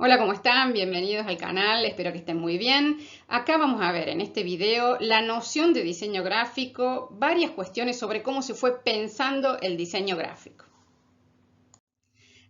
Hola, ¿cómo están? Bienvenidos al canal, espero que estén muy bien. Acá vamos a ver en este video la noción de diseño gráfico, varias cuestiones sobre cómo se fue pensando el diseño gráfico.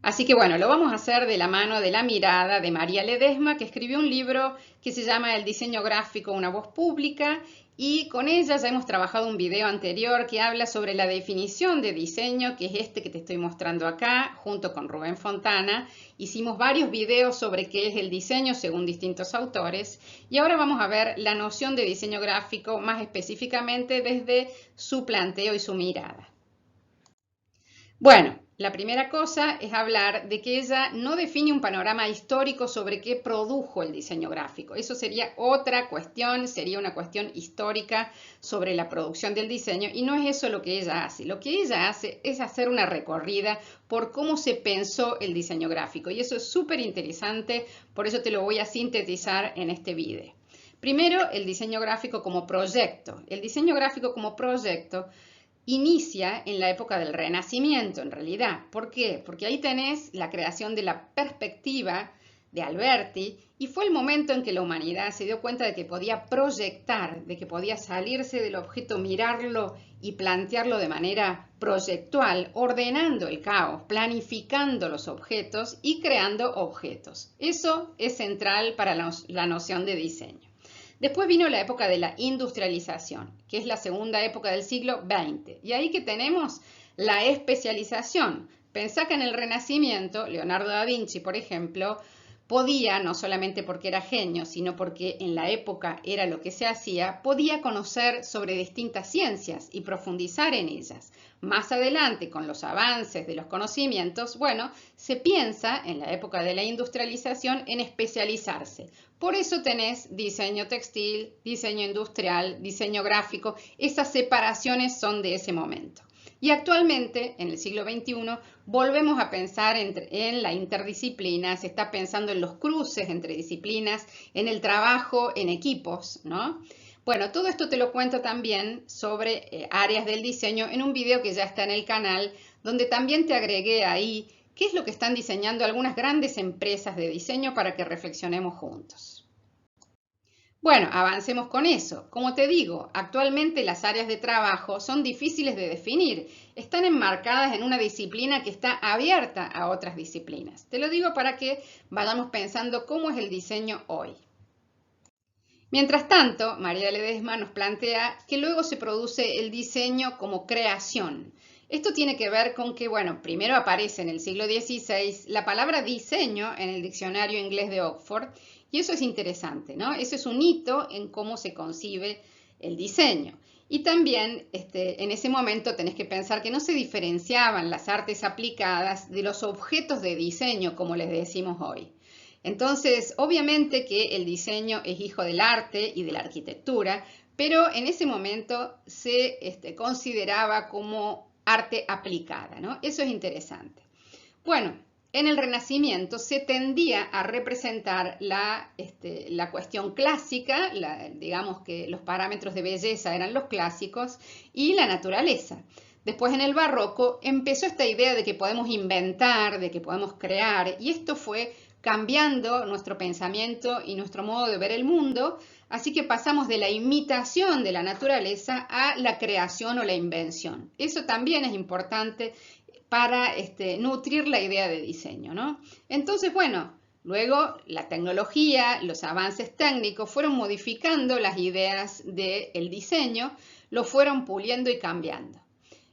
Así que bueno, lo vamos a hacer de la mano de la mirada de María Ledesma, que escribió un libro que se llama El diseño gráfico, una voz pública, y con ella ya hemos trabajado un video anterior que habla sobre la definición de diseño, que es este que te estoy mostrando acá, junto con Rubén Fontana. Hicimos varios videos sobre qué es el diseño según distintos autores, y ahora vamos a ver la noción de diseño gráfico más específicamente desde su planteo y su mirada. Bueno, la primera cosa es hablar de que ella no define un panorama histórico sobre qué produjo el diseño gráfico. Eso sería otra cuestión, sería una cuestión histórica sobre la producción del diseño y no es eso lo que ella hace. Lo que ella hace es hacer una recorrida por cómo se pensó el diseño gráfico y eso es súper interesante, por eso te lo voy a sintetizar en este video. Primero, el diseño gráfico como proyecto. El diseño gráfico como proyecto inicia en la época del Renacimiento, en realidad. ¿Por qué? Porque ahí tenés la creación de la perspectiva de Alberti y fue el momento en que la humanidad se dio cuenta de que podía proyectar, de que podía salirse del objeto, mirarlo y plantearlo de manera proyectual, ordenando el caos, planificando los objetos y creando objetos. Eso es central para la noción de diseño. Después vino la época de la industrialización, que es la segunda época del siglo XX. Y ahí que tenemos la especialización. Pensá que en el Renacimiento, Leonardo da Vinci, por ejemplo, podía, no solamente porque era genio, sino porque en la época era lo que se hacía, podía conocer sobre distintas ciencias y profundizar en ellas. Más adelante, con los avances de los conocimientos, bueno, se piensa en la época de la industrialización en especializarse. Por eso tenés diseño textil, diseño industrial, diseño gráfico, esas separaciones son de ese momento. Y actualmente, en el siglo XXI, volvemos a pensar en la interdisciplina, se está pensando en los cruces entre disciplinas, en el trabajo en equipos, ¿no? Bueno, todo esto te lo cuento también sobre áreas del diseño en un video que ya está en el canal, donde también te agregué ahí qué es lo que están diseñando algunas grandes empresas de diseño para que reflexionemos juntos. Bueno, avancemos con eso. Como te digo, actualmente las áreas de trabajo son difíciles de definir. Están enmarcadas en una disciplina que está abierta a otras disciplinas. Te lo digo para que vayamos pensando cómo es el diseño hoy. Mientras tanto, María Ledesma nos plantea que luego se produce el diseño como creación. Esto tiene que ver con que, bueno, primero aparece en el siglo XVI la palabra diseño en el diccionario inglés de Oxford y eso es interesante, ¿no? Eso es un hito en cómo se concibe el diseño. Y también en ese momento tenés que pensar que no se diferenciaban las artes aplicadas de los objetos de diseño, como les decimos hoy. Entonces, obviamente que el diseño es hijo del arte y de la arquitectura, pero en ese momento se consideraba como arte aplicada, ¿no? Eso es interesante. Bueno, en el Renacimiento se tendía a representar la cuestión clásica, digamos que los parámetros de belleza eran los clásicos, y la naturaleza. Después en el Barroco empezó esta idea de que podemos inventar, de que podemos crear, y esto fue cambiando nuestro pensamiento y nuestro modo de ver el mundo, así que pasamos de la imitación de la naturaleza a la creación o la invención. Eso también es importante para nutrir la idea de diseño, ¿no? Entonces, bueno, luego la tecnología, los avances técnicos fueron modificando las ideas del diseño, lo fueron puliendo y cambiando.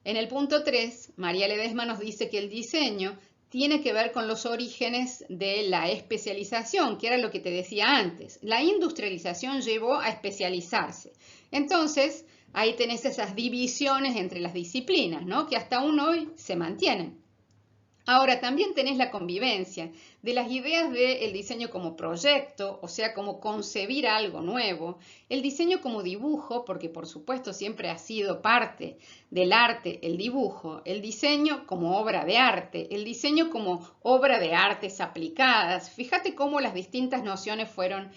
En el punto 3, María Ledesma nos dice que el diseño tiene que ver con los orígenes de la especialización, que era lo que te decía antes. La industrialización llevó a especializarse. Entonces, ahí tenés esas divisiones entre las disciplinas, ¿no? Que hasta aún hoy se mantienen. Ahora, también tenés la convivencia de las ideas del diseño como proyecto, o sea, como concebir algo nuevo, el diseño como dibujo, porque por supuesto siempre ha sido parte del arte el dibujo, el diseño como obra de arte, el diseño como obra de artes aplicadas. Fíjate cómo las distintas nociones fueron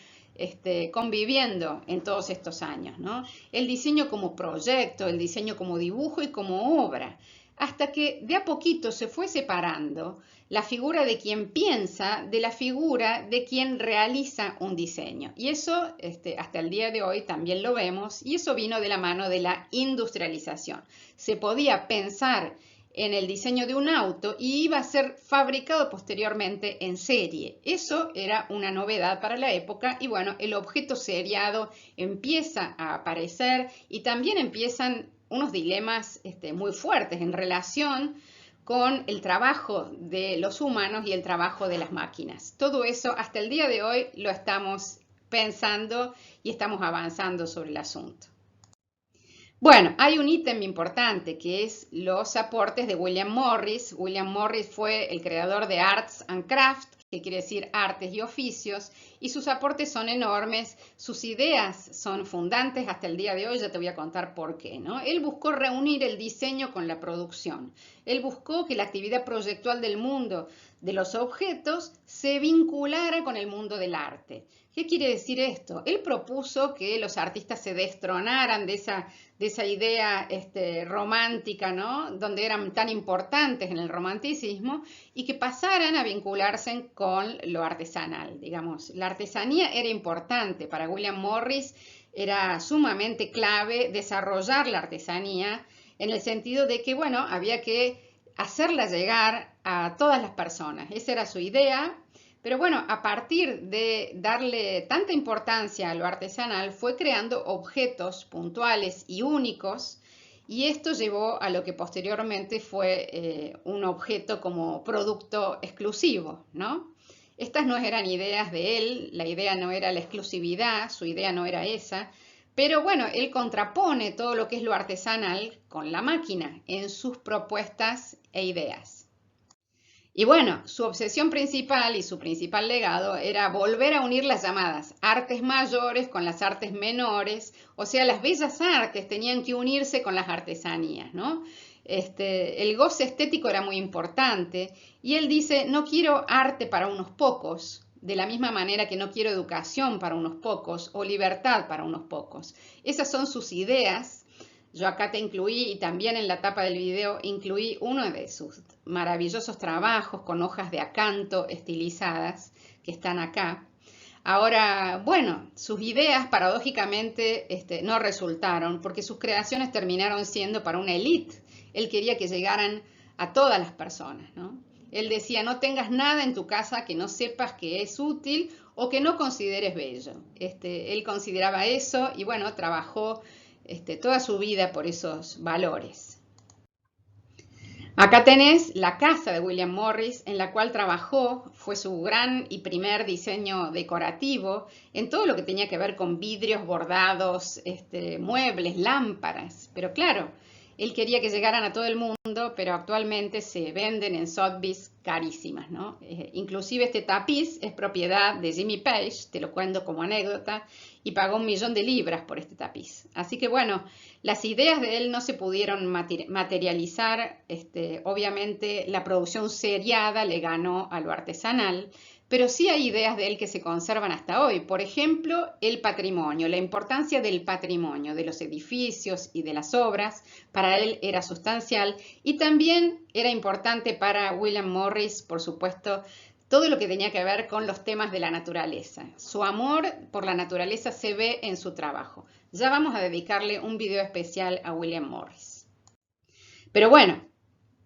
conviviendo en todos estos años, ¿no? El diseño como proyecto, el diseño como dibujo y como obra. hasta que de a poquito se fue separando la figura de quien piensa de la figura de quien realiza un diseño. Y eso hasta el día de hoy también lo vemos, y eso vino de la mano de la industrialización. Se podía pensar en el diseño de un auto y iba a ser fabricado posteriormente en serie. Eso era una novedad para la época y bueno, el objeto seriado empieza a aparecer y también empiezan unos dilemas muy fuertes en relación con el trabajo de los humanos y el trabajo de las máquinas. Todo eso hasta el día de hoy lo estamos pensando y estamos avanzando sobre el asunto. Bueno, hay un ítem importante que es los aportes de William Morris. William Morris fue el creador de Arts and Crafts, que quiere decir artes y oficios, y sus aportes son enormes, sus ideas son fundantes hasta el día de hoy, ya te voy a contar por qué, ¿no? Él buscó reunir el diseño con la producción. Él buscó que la actividad proyectual del mundo de los objetos se vinculara con el mundo del arte. ¿Qué quiere decir esto? Él propuso que los artistas se destronaran de esa idea romántica, ¿no? Donde eran tan importantes en el romanticismo y que pasaran a vincularse con lo artesanal, digamos. La artesanía era importante para William Morris, era sumamente clave desarrollar la artesanía en el sentido de que, bueno, había que hacerla llegar a todas las personas. Esa era su idea. Pero bueno, a partir de darle tanta importancia a lo artesanal, fue creando objetos puntuales y únicos, y esto llevó a lo que posteriormente fue un objeto como producto exclusivo, ¿no? Estas no eran ideas de él, la idea no era la exclusividad, su idea no era esa, pero bueno, él contrapone todo lo que es lo artesanal con la máquina en sus propuestas e ideas. Y bueno, su obsesión principal y su principal legado era volver a unir las llamadas artes mayores con las artes menores, o sea, las bellas artes tenían que unirse con las artesanías, ¿no? El goce estético era muy importante y él dice, no quiero arte para unos pocos, de la misma manera que no quiero educación para unos pocos o libertad para unos pocos. Esas son sus ideas. Yo acá te incluí y también en la tapa del video incluí uno de sus maravillosos trabajos con hojas de acanto estilizadas que están acá. Ahora, bueno, sus ideas paradójicamente no resultaron porque sus creaciones terminaron siendo para una élite. Él quería que llegaran a todas las personas, ¿no? Él decía, no tengas nada en tu casa que no sepas que es útil o que no consideres bello. Él consideraba eso y bueno, trabajó toda su vida por esos valores. Acá tenés la casa de William Morris en la cual trabajó, fue su gran y primer diseño decorativo en todo lo que tenía que ver con vidrios, bordados, muebles, lámparas. Pero claro, él quería que llegaran a todo el mundo, pero actualmente se venden en Sotheby's carísimas, ¿no? Inclusive este tapiz es propiedad de Jimmy Page, te lo cuento como anécdota, y pagó 1 millón de libras por este tapiz. Así que bueno, las ideas de él no se pudieron materializar, obviamente la producción seriada le ganó a lo artesanal, pero sí hay ideas de él que se conservan hasta hoy. Por ejemplo, el patrimonio, la importancia del patrimonio, de los edificios y de las obras, para él era sustancial y también era importante para William Morris, por supuesto, todo lo que tenía que ver con los temas de la naturaleza. Su amor por la naturaleza se ve en su trabajo. Ya vamos a dedicarle un video especial a William Morris. Pero bueno,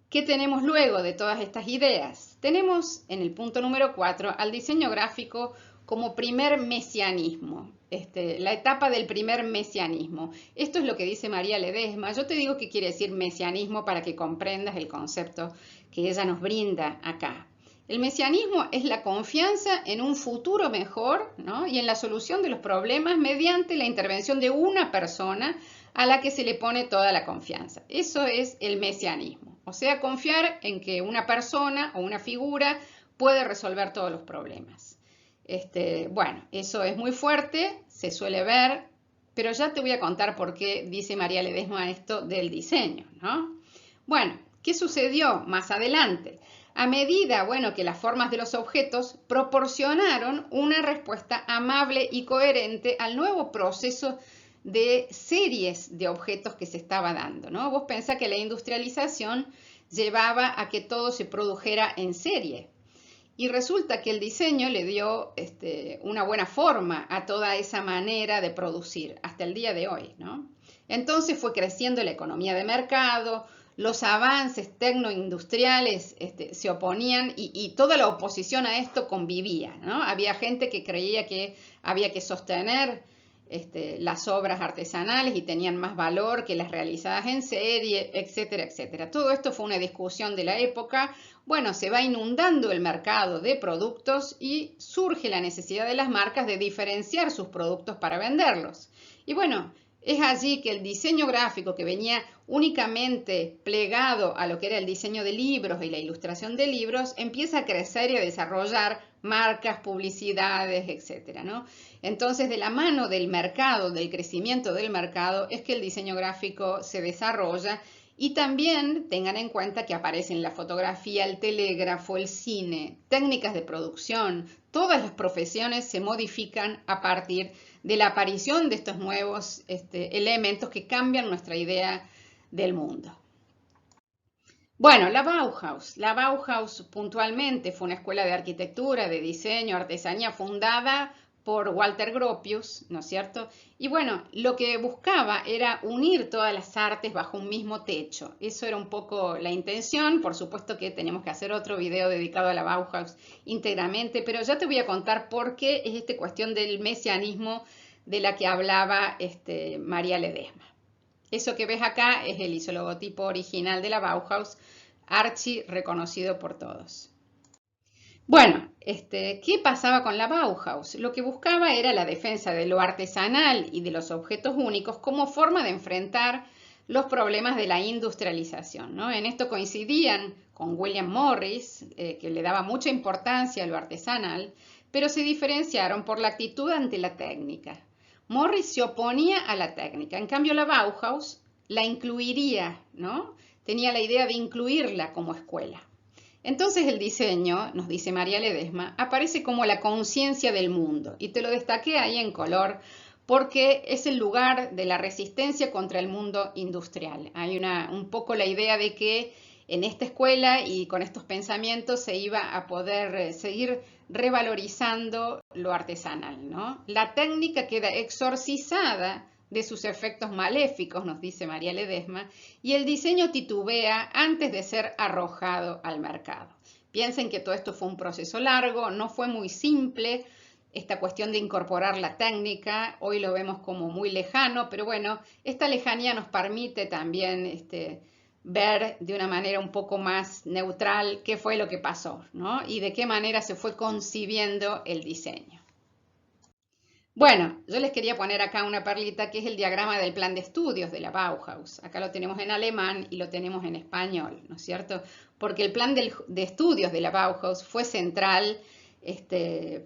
¿qué tenemos luego de todas estas ideas? Tenemos en el punto número 4 al diseño gráfico como primer mesianismo, la etapa del primer mesianismo. Esto es lo que dice María Ledesma. Yo te digo qué quiere decir mesianismo para que comprendas el concepto que ella nos brinda acá. El mesianismo es la confianza en un futuro mejor, ¿no? Y en la solución de los problemas mediante la intervención de una persona a la que se le pone toda la confianza. Eso es el mesianismo. O sea, confiar en que una persona o una figura puede resolver todos los problemas. Bueno, eso es muy fuerte, se suele ver, pero ya te voy a contar por qué dice María Ledesma esto del diseño, ¿no? Bueno, ¿qué sucedió más adelante? A medida, bueno, que las formas de los objetos proporcionaron una respuesta amable y coherente al nuevo proceso de series de objetos que se estaba dando, ¿no? Vos pensás que la industrialización llevaba a que todo se produjera en serie. Y resulta que el diseño le dio una buena forma a toda esa manera de producir hasta el día de hoy, ¿no? Entonces fue creciendo la economía de mercado, los avances tecnoindustriales se oponían y toda la oposición a esto convivía, ¿no? Había gente que creía que había que sostener las obras artesanales y tenían más valor que las realizadas en serie, etcétera, etcétera. Todo esto fue una discusión de la época. Bueno, se va inundando el mercado de productos y surge la necesidad de las marcas de diferenciar sus productos para venderlos. Y bueno, es allí que el diseño gráfico, que venía únicamente plegado a lo que era el diseño de libros y la ilustración de libros, empieza a crecer y a desarrollar marcas, publicidades, etcétera, ¿no? Entonces, de la mano del mercado, del crecimiento del mercado, es que el diseño gráfico se desarrolla. Y también tengan en cuenta que aparecen la fotografía, el telégrafo, el cine, técnicas de producción, todas las profesiones se modifican a partir de la aparición de estos nuevos elementos que cambian nuestra idea del mundo. Bueno, la Bauhaus puntualmente fue una escuela de arquitectura, de diseño, artesanía fundada por Walter Gropius, ¿no es cierto? Y bueno, lo que buscaba era unir todas las artes bajo un mismo techo. Eso era un poco la intención. Por supuesto que tenemos que hacer otro video dedicado a la Bauhaus íntegramente, pero ya te voy a contar por qué es esta cuestión del mesianismo de la que hablaba María Ledesma. Eso que ves acá es el isologotipo original de la Bauhaus, archi reconocido por todos. Bueno, ¿qué pasaba con la Bauhaus? Lo que buscaba era la defensa de lo artesanal y de los objetos únicos como forma de enfrentar los problemas de la industrialización, ¿no? En esto coincidían con William Morris, que le daba mucha importancia a lo artesanal, pero se diferenciaron por la actitud ante la técnica. Morris se oponía a la técnica, en cambio la Bauhaus la incluiría, ¿no? Tenía la idea de incluirla como escuela. Entonces el diseño, nos dice María Ledesma, aparece como la conciencia del mundo, y te lo destaqué ahí en color porque es el lugar de la resistencia contra el mundo industrial. Hay un poco la idea de que en esta escuela y con estos pensamientos se iba a poder seguir revalorizando lo artesanal, ¿no? La técnica queda exorcizada de sus efectos maléficos, nos dice María Ledesma, y el diseño titubea antes de ser arrojado al mercado. Piensen que todo esto fue un proceso largo, no fue muy simple esta cuestión de incorporar la técnica. Hoy lo vemos como muy lejano, pero bueno, esta lejanía nos permite también ver de una manera un poco más neutral qué fue lo que pasó, ¿no? Y de qué manera se fue concibiendo el diseño. Bueno, yo les quería poner acá una perlita que es el diagrama del plan de estudios de la Bauhaus. Acá lo tenemos en alemán y lo tenemos en español, ¿no es cierto? Porque el plan de estudios de la Bauhaus fue central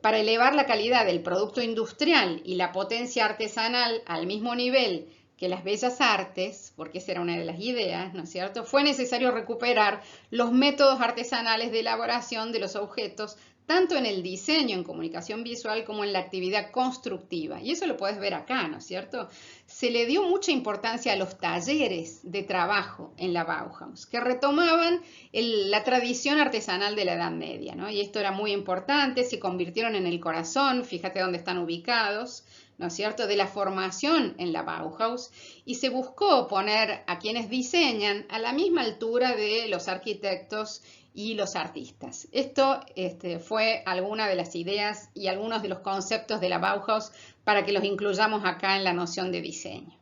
para elevar la calidad del producto industrial y la potencia artesanal al mismo nivel que las bellas artes, porque esa era una de las ideas, ¿no es cierto? Fue necesario recuperar los métodos artesanales de elaboración de los objetos, tanto en el diseño, en comunicación visual, como en la actividad constructiva. Y eso lo puedes ver acá, ¿no es cierto? Se le dio mucha importancia a los talleres de trabajo en la Bauhaus, que retomaban la tradición artesanal de la Edad Media, ¿no? Y esto era muy importante, se convirtieron en el corazón, fíjate dónde están ubicados, ¿no es cierto?, de la formación en la Bauhaus, y se buscó poner a quienes diseñan a la misma altura de los arquitectos y los artistas. Esto fue alguna de las ideas y algunos de los conceptos de la Bauhaus para que los incluyamos acá en la noción de diseño.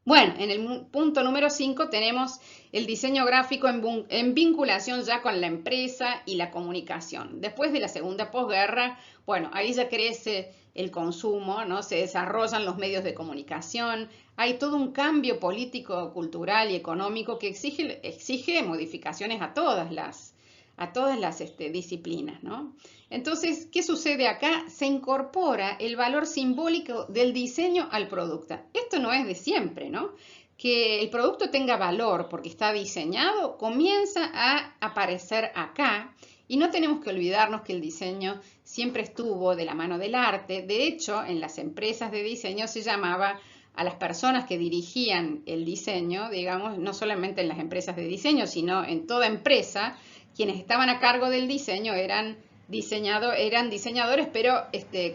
Bueno, en el punto número 5 tenemos el diseño gráfico en vinculación ya con la empresa y la comunicación. Después de la segunda posguerra, bueno, ahí ya crece el consumo, ¿no? Se desarrollan los medios de comunicación, hay todo un cambio político, cultural y económico que exige modificaciones a todas las disciplinas, ¿no? Entonces, ¿qué sucede acá? Se incorpora el valor simbólico del diseño al producto. Esto no es de siempre, ¿no? Que el producto tenga valor porque está diseñado, comienza a aparecer acá. Y no tenemos que olvidarnos que el diseño siempre estuvo de la mano del arte. De hecho, en las empresas de diseño se llamaba a las personas que dirigían el diseño, digamos, no solamente en las empresas de diseño, sino en toda empresa, quienes estaban a cargo del diseño eran diseñadores, pero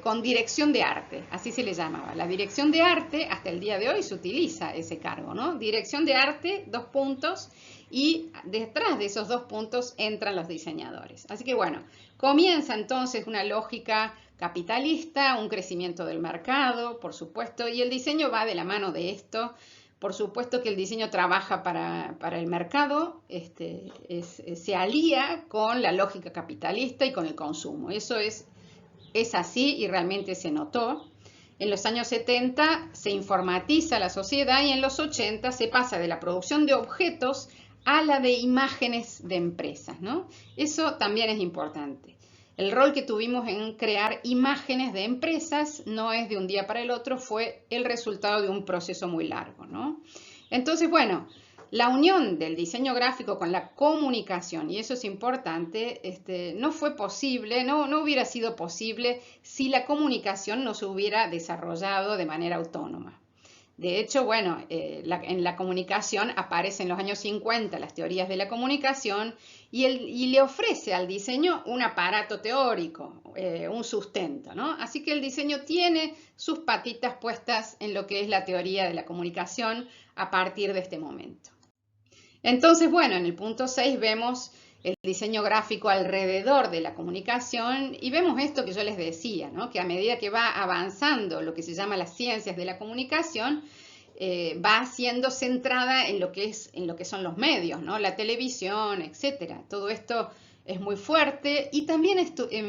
con dirección de arte, así se le llamaba. La dirección de arte, hasta el día de hoy se utiliza ese cargo, ¿no? Dirección de arte, 2 puntos, y detrás de esos 2 puntos entran los diseñadores. Así que bueno, comienza entonces una lógica capitalista, un crecimiento del mercado, por supuesto, y el diseño va de la mano de esto. Por supuesto que el diseño trabaja para el mercado, se alía con la lógica capitalista y con el consumo. Eso es así y realmente se notó. En los años 70 se informatiza la sociedad y en los 80 se pasa de la producción de objetos a la de imágenes de empresas, ¿no? Eso también es importante. El rol que tuvimos en crear imágenes de empresas no es de un día para el otro, fue el resultado de un proceso muy largo, ¿no? Entonces, bueno, la unión del diseño gráfico con la comunicación, y eso es importante, no fue posible, no hubiera sido posible si la comunicación no se hubiera desarrollado de manera autónoma. De hecho, bueno, en la comunicación aparecen en los años 50 las teorías de la comunicación y le ofrece al diseño un aparato teórico, un sustento, ¿no? Así que el diseño tiene sus patitas puestas en lo que es la teoría de la comunicación a partir de este momento. Entonces, bueno, en el punto 6 vemos el diseño gráfico alrededor de la comunicación y vemos esto que yo les decía, ¿no? Que a medida que va avanzando lo que se llama las ciencias de la comunicación, va siendo centrada en lo que son los medios, ¿no? La televisión, etcétera. Todo esto es muy fuerte y también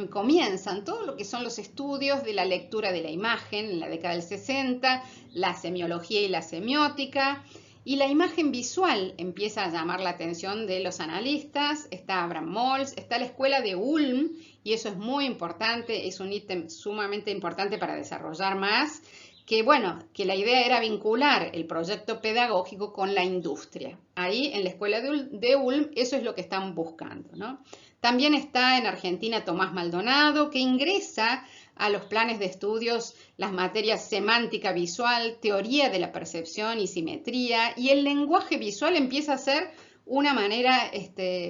comienzan todo lo que son los estudios de la lectura de la imagen en la década del 60, la semiología y la semiótica. Y la imagen visual empieza a llamar la atención de los analistas. Está Abraham Mols, está la escuela de Ulm, y eso es muy importante, es un ítem sumamente importante para desarrollar más, que bueno, que la idea era vincular el proyecto pedagógico con la industria. Ahí en la escuela de Ulm eso es lo que están buscando, ¿no? También está en Argentina Tomás Maldonado, que ingresa a los planes de estudios las materias semántica visual, teoría de la percepción y simetría, y el lenguaje visual empieza a ser una manera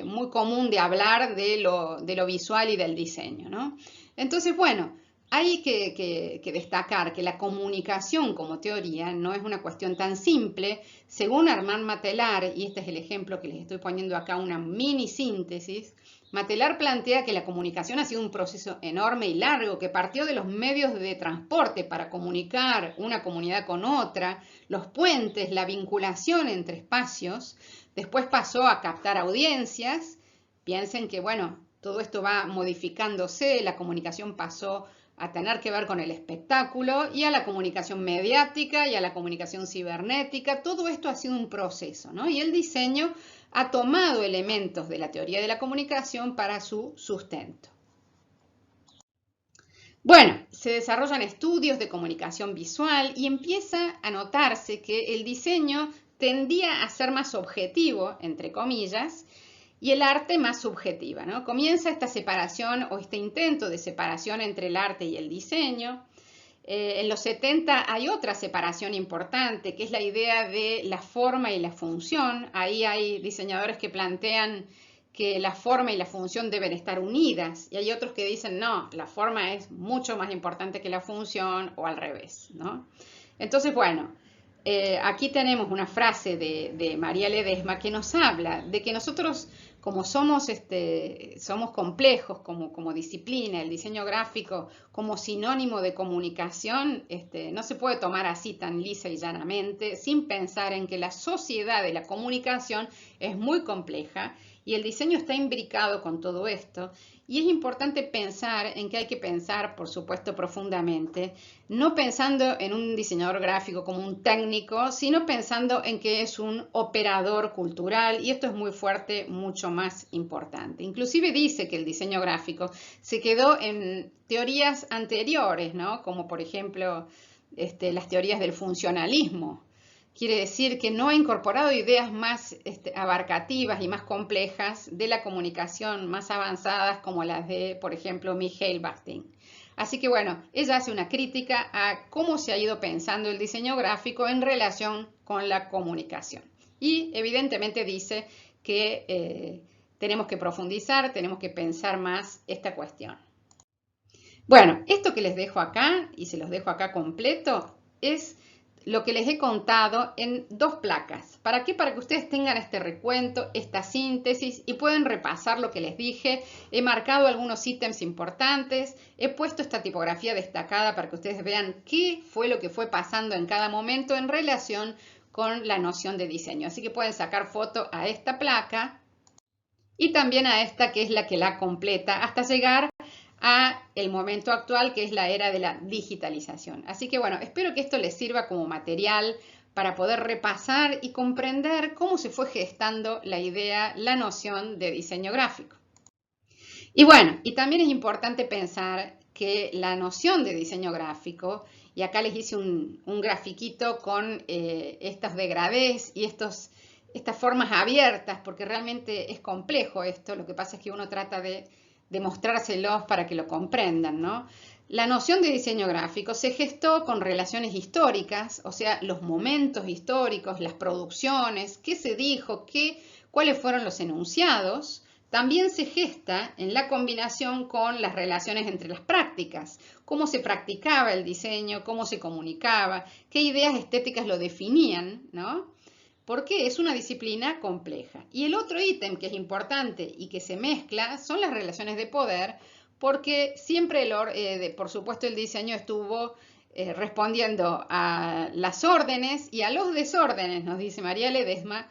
muy común de hablar de lo visual y del diseño, ¿no? Entonces, bueno, hay que destacar que la comunicación como teoría no es una cuestión tan simple. Según Armand Matelar, y este es el ejemplo que les estoy poniendo acá, una mini síntesis, Matelar plantea que la comunicación ha sido un proceso enorme y largo que partió de los medios de transporte para comunicar una comunidad con otra, los puentes, la vinculación entre espacios, después pasó a captar audiencias. Piensen que, bueno, todo esto va modificándose, la comunicación pasó a tener que ver con el espectáculo y a la comunicación mediática y a la comunicación cibernética. Todo esto ha sido un proceso, ¿no? Y el diseño ha tomado elementos de la teoría de la comunicación para su sustento. Bueno, se desarrollan estudios de comunicación visual y empieza a notarse que el diseño tendía a ser más objetivo, entre comillas, y el arte más subjetiva, ¿no? Comienza esta separación o este intento de separación entre el arte y el diseño. En los 70 hay otra separación importante, que es la idea de la forma y la función. Ahí hay diseñadores que plantean que la forma y la función deben estar unidas, y hay otros que dicen, no, la forma es mucho más importante que la función, o al revés, ¿no? Entonces, bueno, aquí tenemos una frase de María Ledesma que nos habla de que nosotros, como somos complejos como disciplina, el diseño gráfico como sinónimo de comunicación, no se puede tomar así tan lisa y llanamente, sin pensar en que la sociedad de la comunicación es muy compleja y el diseño está imbricado con todo esto. Y es importante pensar en que hay que pensar, por supuesto, profundamente, no pensando en un diseñador gráfico como un técnico, sino pensando en que es un operador cultural, y esto es muy fuerte, mucho más importante. Inclusive dice que el diseño gráfico se quedó en teorías anteriores, ¿no? Como por ejemplo las teorías del funcionalismo. Quiere decir que no ha incorporado ideas más abarcativas y más complejas de la comunicación, más avanzadas como las de, por ejemplo, Michael Bakhtin. Así que bueno, ella hace una crítica a cómo se ha ido pensando el diseño gráfico en relación con la comunicación. Y evidentemente dice que tenemos que profundizar, tenemos que pensar más esta cuestión. Bueno, esto que les dejo acá, y se los dejo acá completo, es lo que les he contado en 2 placas. ¿Para qué? Para que ustedes tengan este recuento, esta síntesis y pueden repasar lo que les dije. He marcado algunos ítems importantes, he puesto esta tipografía destacada para que ustedes vean qué fue lo que fue pasando en cada momento en relación con la noción de diseño. Así que pueden sacar foto a esta placa y también a esta que es la que la completa hasta llegar a el momento actual, que es la era de la digitalización. Así que bueno, espero que esto les sirva como material para poder repasar y comprender cómo se fue gestando la idea, la noción de diseño gráfico. Y bueno, y también es importante pensar que la noción de diseño gráfico, y acá les hice un grafiquito con estos degradés y estas formas abiertas, porque realmente es complejo esto, lo que pasa es que uno trata de mostrárselos para que lo comprendan, ¿no? La noción de diseño gráfico se gestó con relaciones históricas, o sea, los momentos históricos, las producciones, qué se dijo, cuáles fueron los enunciados. También se gesta en la combinación con las relaciones entre las prácticas, cómo se practicaba el diseño, cómo se comunicaba, qué ideas estéticas lo definían, ¿no? Porque es una disciplina compleja. Y el otro ítem que es importante y que se mezcla son las relaciones de poder, porque siempre, por supuesto, el diseño estuvo respondiendo a las órdenes y a los desórdenes, nos dice María Ledesma,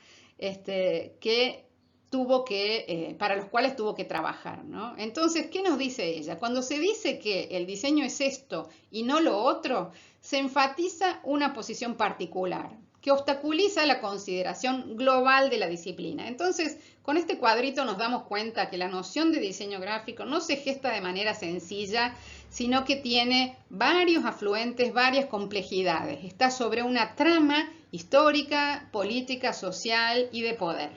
para los cuales tuvo que trabajar, ¿no? Entonces, ¿qué nos dice ella? Cuando se dice que el diseño es esto y no lo otro, se enfatiza una posición particular que obstaculiza la consideración global de la disciplina. Entonces, con este cuadrito nos damos cuenta que la noción de diseño gráfico no se gesta de manera sencilla, sino que tiene varios afluentes, varias complejidades. Está sobre una trama histórica, política, social y de poder.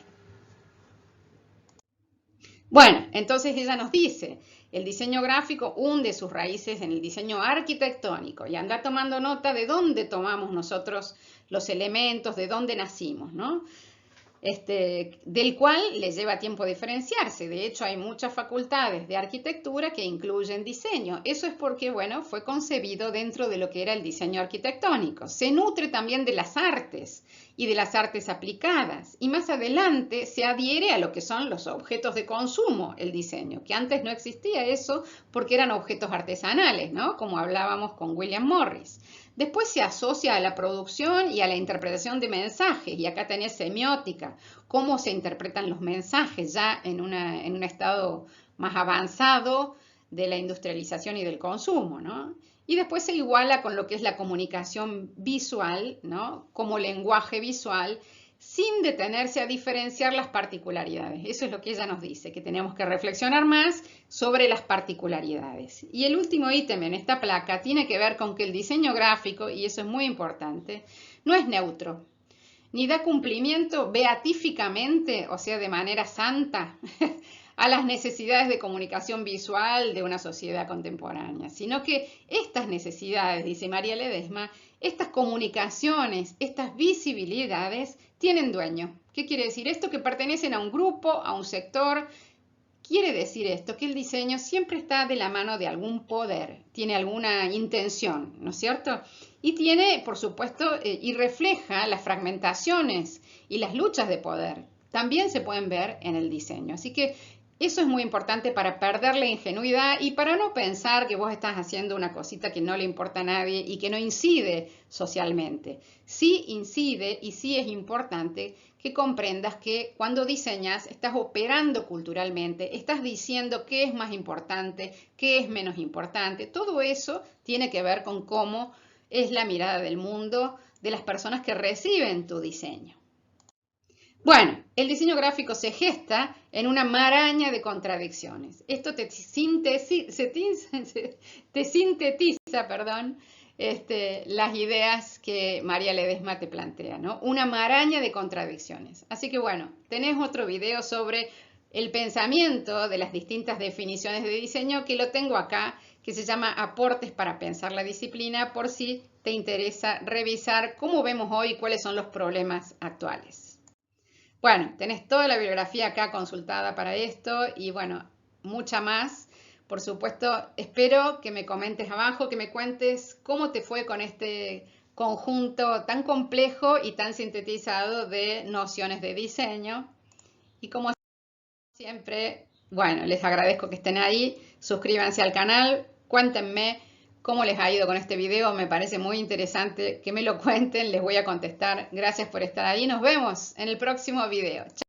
Bueno, entonces ella nos dice, el diseño gráfico hunde sus raíces en el diseño arquitectónico y anda tomando nota de dónde tomamos nosotros los elementos, de dónde nacimos, ¿no? Del cual le lleva tiempo diferenciarse. De hecho, hay muchas facultades de arquitectura que incluyen diseño. Eso es porque, bueno, fue concebido dentro de lo que era el diseño arquitectónico. Se nutre también de las artes y de las artes aplicadas. Y más adelante se adhiere a lo que son los objetos de consumo, el diseño, que antes no existía eso porque eran objetos artesanales, ¿no? Como hablábamos con William Morris. Después se asocia a la producción y a la interpretación de mensajes, y acá tenés semiótica, cómo se interpretan los mensajes ya en un estado más avanzado de la industrialización y del consumo, ¿no? Y después se iguala con lo que es la comunicación visual, ¿no? Como lenguaje visual, sin detenerse a diferenciar las particularidades. Eso es lo que ella nos dice, que tenemos que reflexionar más sobre las particularidades. Y el último ítem en esta placa tiene que ver con que el diseño gráfico, y eso es muy importante, no es neutro, ni da cumplimiento beatíficamente, o sea, de manera santa, a las necesidades de comunicación visual de una sociedad contemporánea, sino que estas necesidades, dice María Ledesma, estas comunicaciones, estas visibilidades tienen dueño. ¿Qué quiere decir esto? Que pertenecen a un grupo, a un sector. Quiere decir esto, que el diseño siempre está de la mano de algún poder, tiene alguna intención, ¿no es cierto? Y tiene, por supuesto, y refleja las fragmentaciones y las luchas de poder. También se pueden ver en el diseño. Así que eso es muy importante para perder la ingenuidad y para no pensar que vos estás haciendo una cosita que no le importa a nadie y que no incide socialmente. Sí incide y sí es importante que comprendas que cuando diseñas estás operando culturalmente, estás diciendo qué es más importante, qué es menos importante. Todo eso tiene que ver con cómo es la mirada del mundo de las personas que reciben tu diseño. Bueno, el diseño gráfico se gesta en una maraña de contradicciones. Esto te sintetiza, las ideas que María Ledesma te plantea, ¿no? Una maraña de contradicciones. Así que bueno, tenés otro video sobre el pensamiento de las distintas definiciones de diseño que lo tengo acá, que se llama Aportes para pensar la disciplina, por si te interesa revisar cómo vemos hoy cuáles son los problemas actuales. Bueno, tenés toda la bibliografía acá consultada para esto y bueno, mucha más. Por supuesto, espero que me comentes abajo, que me cuentes cómo te fue con este conjunto tan complejo y tan sintetizado de nociones de diseño. Y como siempre, bueno, les agradezco que estén ahí, suscríbanse al canal, cuéntenme cómo les ha ido con este video, me parece muy interesante que me lo cuenten, les voy a contestar. Gracias por estar ahí, nos vemos en el próximo video.